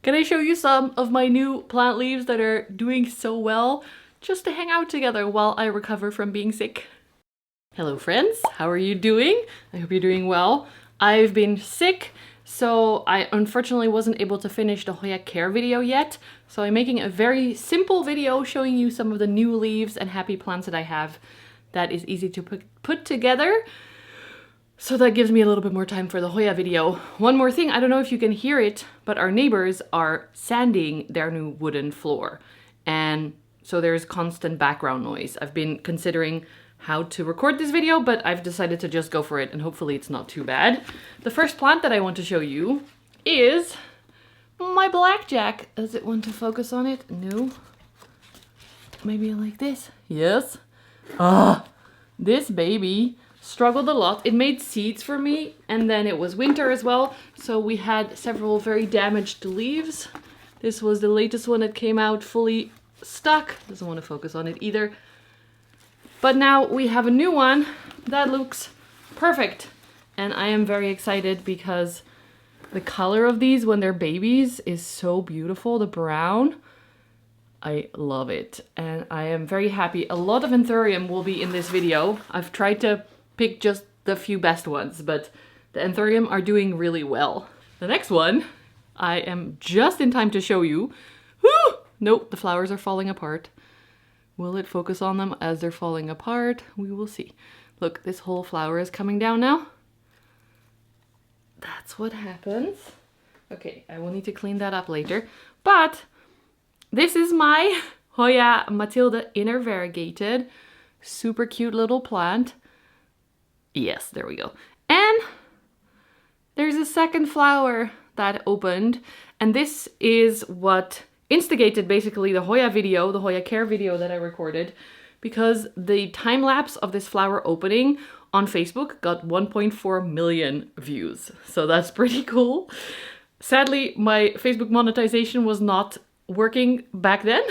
Can I show you some of my new plant leaves that are doing so well just to hang out together while I recover from being sick? Hello friends, how are you doing? I hope you're doing well. I've been sick, so I unfortunately wasn't able to finish the Hoya care video yet. So I'm making a very simple video showing you some of the new leaves and happy plants that I have that is easy to put together. So that gives me a little bit more time for the Hoya video. One more thing, I don't know if you can hear it, but our neighbors are sanding their new wooden floor. And so there's constant background noise. I've been considering how to record this video, but I've decided to just go for it and hopefully it's not too bad. The first plant that I want to show you is my blackjack. Does it want to focus on it? No. Maybe like this. Yes. This baby struggled a lot. It made seeds for me, and then it was winter as well, so we had several very damaged leaves. This was the latest one that came out fully stuck. Doesn't want to focus on it either. But now we have a new one that looks perfect, and I am very excited because the color of these when they're babies is so beautiful. The brown, I love it, and I am very happy. A lot of Anthurium will be in this video. I've tried to pick just the few best ones, but the Anthurium are doing really well. The next one, I am just in time to show you. Woo! Nope, the flowers are falling apart. Will it focus on them as they're falling apart? We will see. Look, this whole flower is coming down now. That's what happens. Okay, I will need to clean that up later. But this is my Hoya Matilda inner variegated. Super cute little plant. Yes, there we go. And there's a second flower that opened, and this is what instigated basically the Hoya video, the Hoya care video that I recorded, because the time lapse of this flower opening on Facebook got 1.4 million views. So that's pretty cool. Sadly, my Facebook monetization was not working back then,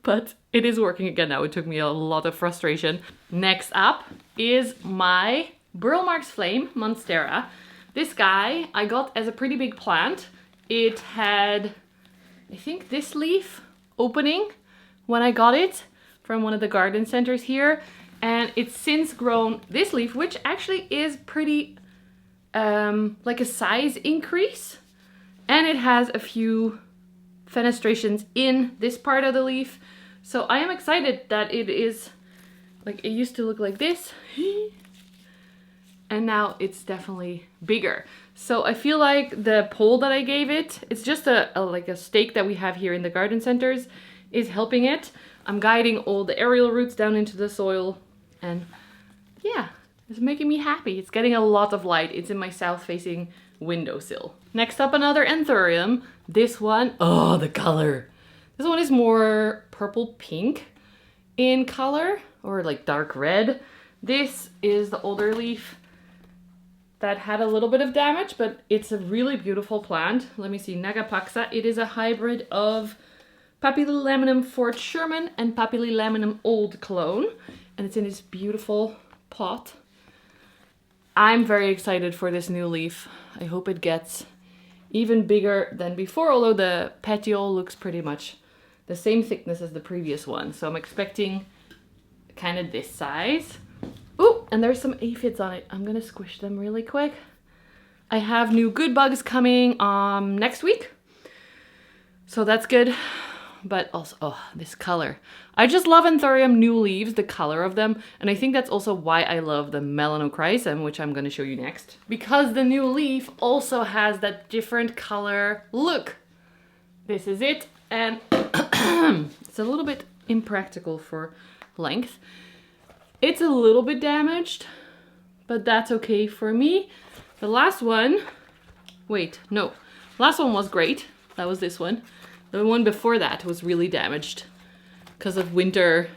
but it is working again now. It took me a lot of frustration. Next up is my Burl Marks Flame Monstera. This guy I got as a pretty big plant. It had, I think, this leaf opening when I got it from one of the garden centers here. And it's since grown this leaf, which actually is pretty like a size increase. And it has a few fenestrations in this part of the leaf. So I am excited that it is, like, it used to look like this. And now it's definitely bigger. So I feel like the pole that I gave it, it's just like a stake that we have here in the garden centers, is helping it. I'm guiding all the aerial roots down into the soil, and yeah, it's making me happy. It's getting a lot of light. It's in my south-facing windowsill. Next up, another Anthurium. This one, oh, the color. This one is more purple pink in color, or like dark red. This is the older leaf that had a little bit of damage, but it's a really beautiful plant. Let me see, Nagapaxa. It is a hybrid of Papillilaminum Fort Sherman and Papillilaminum Old Clone, and it's in this beautiful pot. I'm very excited for this new leaf. I hope it gets even bigger than before, although the petiole looks pretty much the same thickness as the previous one. So I'm expecting kind of this size. Oh, and there's some aphids on it. I'm gonna squish them really quick. I have new good bugs coming next week, so that's good. But also, oh, this color. I just love Anthurium new leaves, the color of them, and I think that's also why I love the Melanochrysum, which I'm gonna show you next. Because the new leaf also has that different color look. This is it, and it's a little bit impractical for length. It's a little bit damaged, but that's okay for me. The last one, wait, no. Last one was great. That was this one. The one before that was really damaged because of winter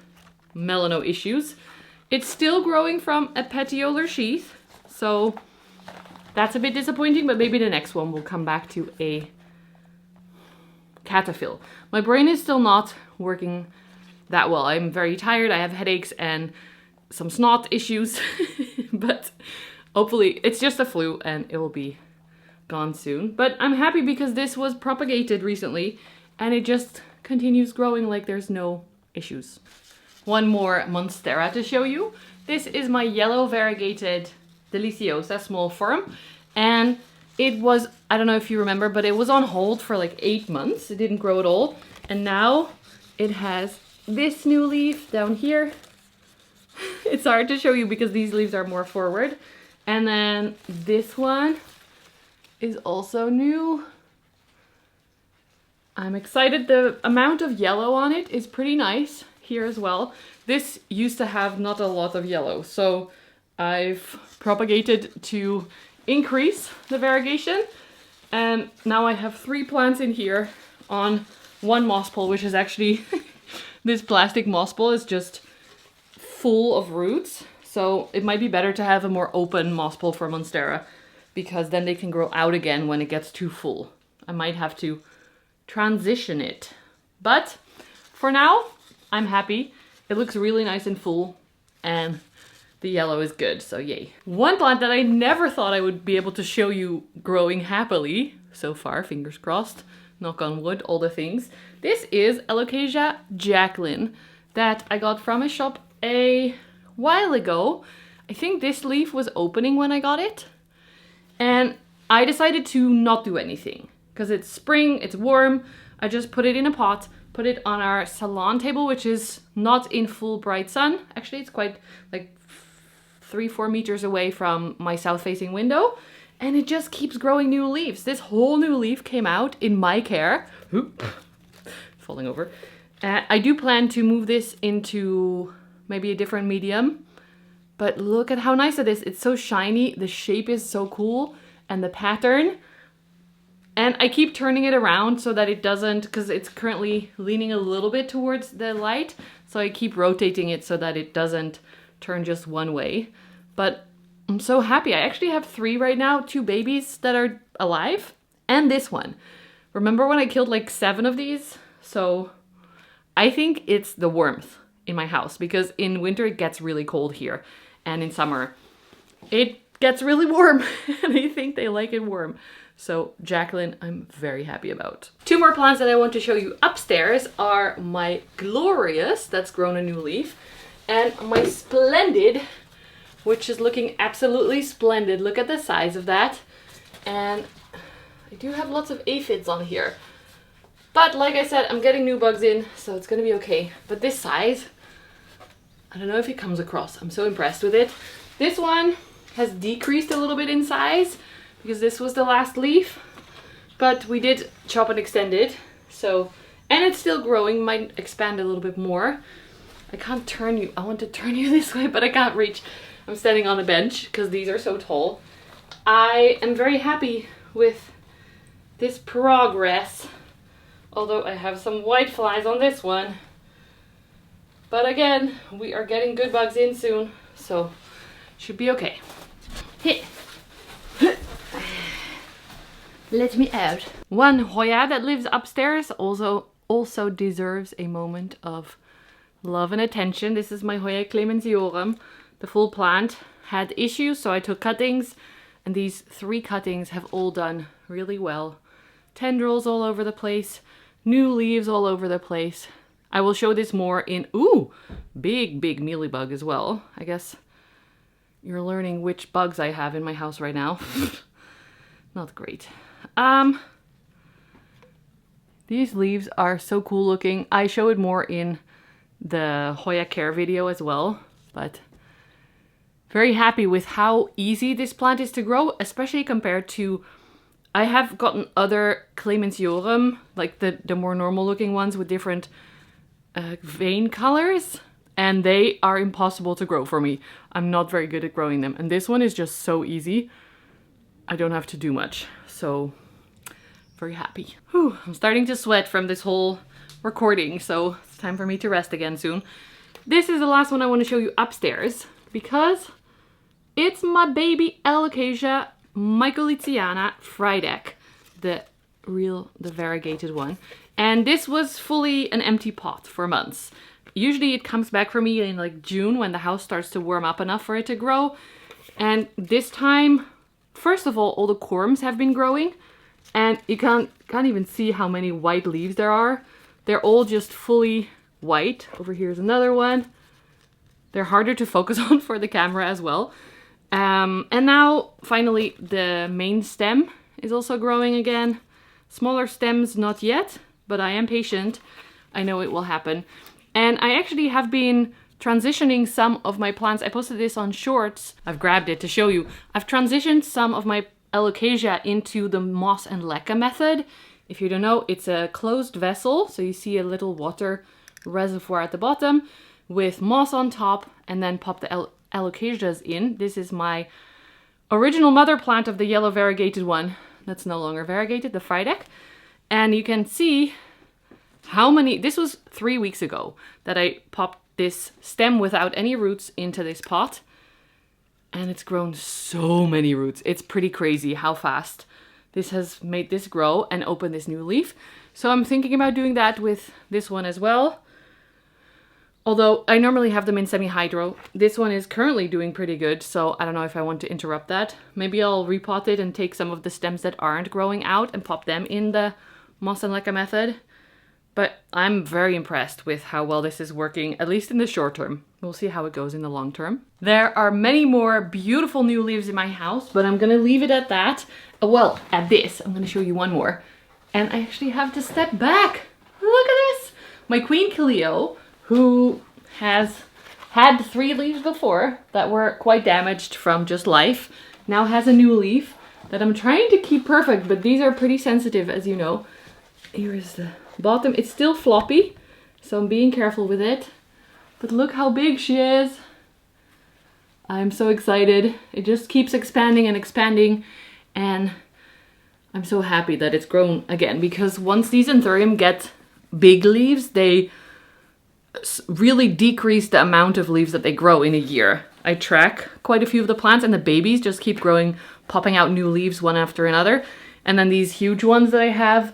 melano issues. It's still growing from a petiolar sheath, so that's a bit disappointing, but maybe the next one will come back to a cataphyll. My brain is still not working that well. I'm very tired, I have headaches and some snot issues, but hopefully it's just a flu and it will be gone soon. But I'm happy because this was propagated recently and it just continues growing like there's no issues. One more Monstera to show you. This is my yellow variegated deliciosa small form, and it was, I don't know if you remember, but it was on hold for like 8 months. It didn't grow at all. And now it has this new leaf down here. It's hard to show you because these leaves are more forward. And then this one is also new. I'm excited. The amount of yellow on it is pretty nice here as well. This used to have not a lot of yellow, so I've propagated to increase the variegation. And now I have 3 plants in here on one moss pole, which is actually this plastic moss pole is just full of roots. So it might be better to have a more open moss pole for Monstera, because then they can grow out again when it gets too full. I might have to transition it. But for now, I'm happy. It looks really nice and full and the yellow is good, so yay. One plant that I never thought I would be able to show you growing happily so far, fingers crossed, knock on wood, all the things. This is Alocasia Jacklyn that I got from a shop a while ago. I think this leaf was opening when I got it. And I decided to not do anything because it's spring, it's warm. I just put it in a pot, put it on our salon table, which is not in full bright sun. Actually, it's quite like 3-4 meters away from my south facing window. And it just keeps growing new leaves. This whole new leaf came out in my care. Oop. Falling over. I do plan to move this into maybe a different medium. But look at how nice it is. It's so shiny. The shape is so cool. And the pattern. And I keep turning it around so that it doesn't, because it's currently leaning a little bit towards the light. So I keep rotating it so that it doesn't turn just one way. But I'm so happy. I actually have 3 right now, 2 babies that are alive. And this one. Remember when I killed like 7 of these? So I think it's the warmth in my house, because in winter it gets really cold here. And in summer it gets really warm. And I think they like it warm. So Jacklyn, I'm very happy about. 2 more plants that I want to show you upstairs are my Glorious, that's grown a new leaf, and my Splendid, which is looking absolutely splendid. Look at the size of that. And I do have lots of aphids on here. But like I said, I'm getting new bugs in, so it's gonna be okay. But this size, I don't know if it comes across. I'm so impressed with it. This one has decreased a little bit in size because this was the last leaf, but we did chop and extend it. So, and it's still growing, might expand a little bit more. I can't turn you, I want to turn you this way, but I can't reach. I'm standing on a bench because these are so tall. I am very happy with this progress, although I have some white flies on this one. But again, we are getting good bugs in soon, so should be okay. Hit. Let me out. One Hoya that lives upstairs also deserves a moment of love and attention. This is my Hoya clemensiorum. The full plant had issues, so I took cuttings, and these 3 cuttings have all done really well. Tendrils all over the place, new leaves all over the place. I will show this more in, ooh, big mealybug as well. I guess you're learning which bugs I have in my house right now. Not great. These leaves are so cool looking. I show it more in the Hoya care video as well, but very happy with how easy this plant is to grow, especially compared to, I have gotten other clemensiorum, like the more normal looking ones with different vein colors, and they are impossible to grow for me. I'm not very good at growing them, and this one is just so easy. I don't have to do much, so very happy. Whew, I'm starting to sweat from this whole recording, so it's time for me to rest again soon. This is the last one I want to show you upstairs because it's my baby Alocasia Frydek, the variegated one. And this was fully an empty pot for months. Usually it comes back for me in like June when the house starts to warm up enough for it to grow. And this time, first of all the corms have been growing, and you can't even see how many white leaves there are. They're all just fully white. Over here's another one. They're harder to focus on for the camera as well. And now finally the main stem is also growing again. Smaller stems not yet, but I am patient. I know it will happen. And I actually have been transitioning some of my plants. I posted this on Shorts. I've grabbed it to show you. I've transitioned some of my Alocasia into the moss and leca method. If you don't know, it's a closed vessel. So you see a little water reservoir at the bottom with moss on top, and then pop the Alocasias in. This is my original mother plant of the yellow variegated one. That's no longer variegated, the Frydek. And you can see how many, this was 3 weeks ago that I popped this stem without any roots into this pot. And it's grown so many roots. It's pretty crazy how fast this has made this grow and open this new leaf. So I'm thinking about doing that with this one as well. Although I normally have them in semi-hydro. This one is currently doing pretty good, so I don't know if I want to interrupt that. Maybe I'll repot it and take some of the stems that aren't growing out and pop them in the moss and leca method. But I'm very impressed with how well this is working, at least in the short term. We'll see how it goes in the long term. There are many more beautiful new leaves in my house, but I'm gonna leave it at that. Well, at this, I'm gonna show you one more. And I actually have to step back. Look at this! My Queen Cleo, who has had 3 leaves before that were quite damaged from just life, now has a new leaf that I'm trying to keep perfect, but these are pretty sensitive, as you know. Here is the bottom. It's still floppy, so I'm being careful with it. But look how big she is. I'm so excited. It just keeps expanding and expanding, and I'm so happy that it's grown again, because once these Anthurium get big leaves, they really decrease the amount of leaves that they grow in a year. I track quite a few of the plants, and the babies just keep growing, popping out new leaves one after another. And then these huge ones that I have,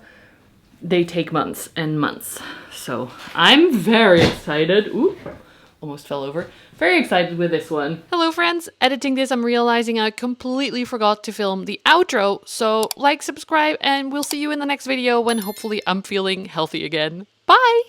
they take months and months. So I'm very excited. Ooh, almost fell over. Very excited with this one. Hello friends, editing this I'm realizing I completely forgot to film the outro. So like, subscribe, and we'll see you in the next video when hopefully I'm feeling healthy again. Bye!